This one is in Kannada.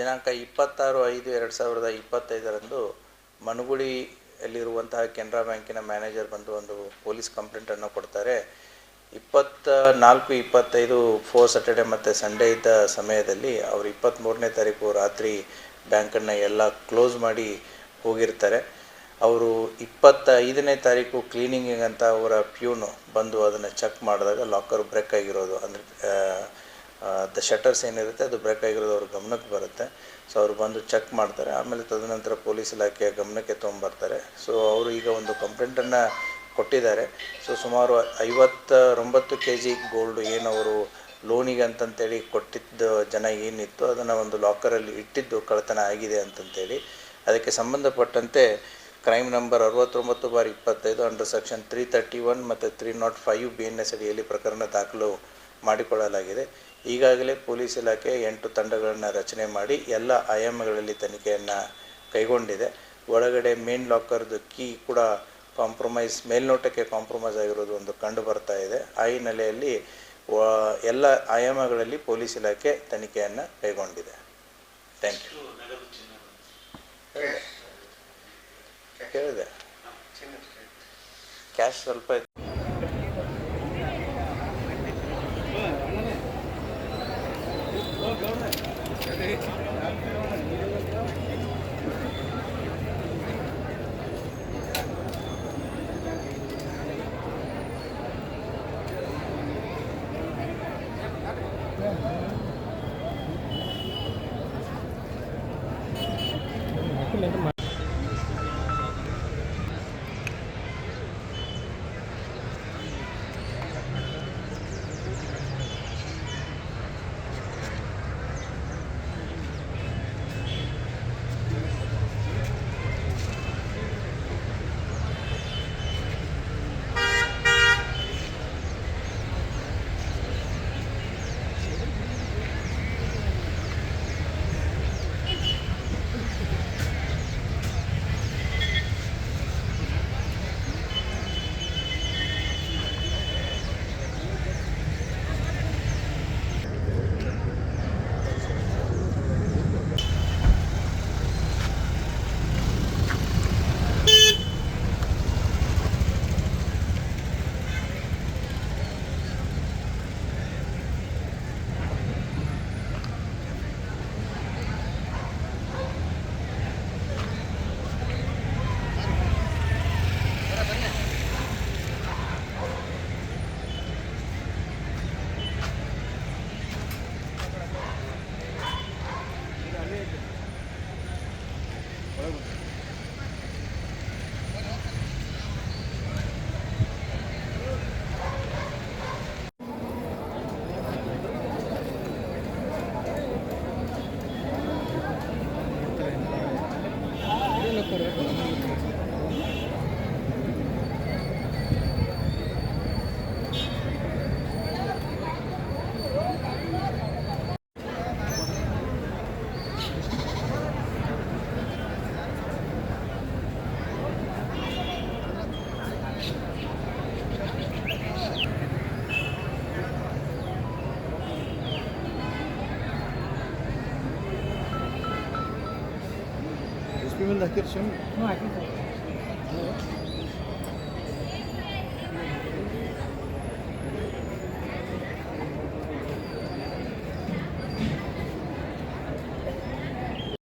ದಿನಾಂಕ 26/5/2025 ಮನುಗುಡಿಯಲ್ಲಿರುವಂತಹ ಕೆನರಾ ಬ್ಯಾಂಕಿನ ಮ್ಯಾನೇಜರ್ ಬಂದು ಒಂದು ಪೊಲೀಸ್ ಕಂಪ್ಲೇಂಟನ್ನು ಕೊಡ್ತಾರೆ. 24/25 4 ಸ್ಯಾಟರ್ಡೆ ಮತ್ತು ಸಂಡೇ ಇದ್ದ ಸಮಯದಲ್ಲಿ ಅವರು 23ನೇ ತಾರೀಕು ರಾತ್ರಿ ಬ್ಯಾಂಕನ್ನು ಎಲ್ಲ ಕ್ಲೋಸ್ ಮಾಡಿ ಹೋಗಿರ್ತಾರೆ. ಅವರು 25ನೇ ತಾರೀಕು ಕ್ಲೀನಿಂಗಿಗೆ ಅಂತ ಅವರ ಪ್ಯೂನು ಬಂದು ಅದನ್ನು ಚೆಕ್ ಮಾಡಿದಾಗ ಲಾಕರ್ ಬ್ರೇಕ್ ಆಗಿರೋದು, ಅಂದರೆ ದ ಶಟರ್ಸ್ ಏನಿರುತ್ತೆ ಅದು ಬ್ರೇಕ್ ಆಗಿರೋದು ಅವ್ರ ಗಮನಕ್ಕೆ ಬರುತ್ತೆ. ಸೊ ಅವರು ಬಂದು ಚೆಕ್ ಮಾಡ್ತಾರೆ. ಆಮೇಲೆ ತದನಂತರ ಪೊಲೀಸ್ ಇಲಾಖೆಯ ಗಮನಕ್ಕೆ ತೊಗೊಂಬರ್ತಾರೆ. ಸೊ ಅವರು ಈಗ ಒಂದು ಕಂಪ್ಲೇಂಟನ್ನು ಕೊಟ್ಟಿದ್ದಾರೆ. ಸೊ ಸುಮಾರು 59 kg ಗೋಲ್ಡು ಏನವರು ಲೋನಿಗೆ ಅಂತಂತೇಳಿ ಕೊಟ್ಟಿದ್ದ ಜನ ಏನಿತ್ತು ಅದನ್ನು ಒಂದು ಲಾಕರಲ್ಲಿ ಇಟ್ಟಿದ್ದು ಕಳ್ಳತನ ಆಗಿದೆ ಅಂತಂತೇಳಿ ಅದಕ್ಕೆ ಸಂಬಂಧಪಟ್ಟಂತೆ ಕ್ರೈಮ್ ನಂಬರ್ 69/25 ಅಂಡರ್ ಸೆಕ್ಷನ್ 331 ಮತ್ತು 305 BNS ಅಡಿಯಲ್ಲಿ ಪ್ರಕರಣ ದಾಖಲು ಮಾಡಿಕೊಳ್ಳಲಾಗಿದೆ. ಈಗಾಗಲೇ ಪೊಲೀಸ್ ಇಲಾಖೆ 8 ತಂಡಗಳನ್ನು ರಚನೆ ಮಾಡಿ ಎಲ್ಲ ಆಯಾಮಗಳಲ್ಲಿ ತನಿಖೆಯನ್ನು ಕೈಗೊಂಡಿದೆ. ಒಳಗಡೆ ಮೇನ್ ಲಾಕರ್ದು ಕೀ ಕೂಡ ಮೇಲ್ನೋಟಕ್ಕೆ ಕಾಂಪ್ರಮೈಸ್ ಆಗಿರೋದು ಒಂದು ಕಂಡು ಬರ್ತಾ ಇದೆ. ಆ ಹಿನ್ನೆಲೆಯಲ್ಲಿ ಎಲ್ಲ ಆಯಾಮಗಳಲ್ಲಿ ಪೊಲೀಸ್ ಇಲಾಖೆ ತನಿಖೆಯನ್ನು ಕೈಗೊಂಡಿದೆ. Thank you. ಕೇಳಿದೆ ಕ್ಯಾಶ್ ಸ್ವಲ್ಪ من ذاكرتش؟ ما عرفتش.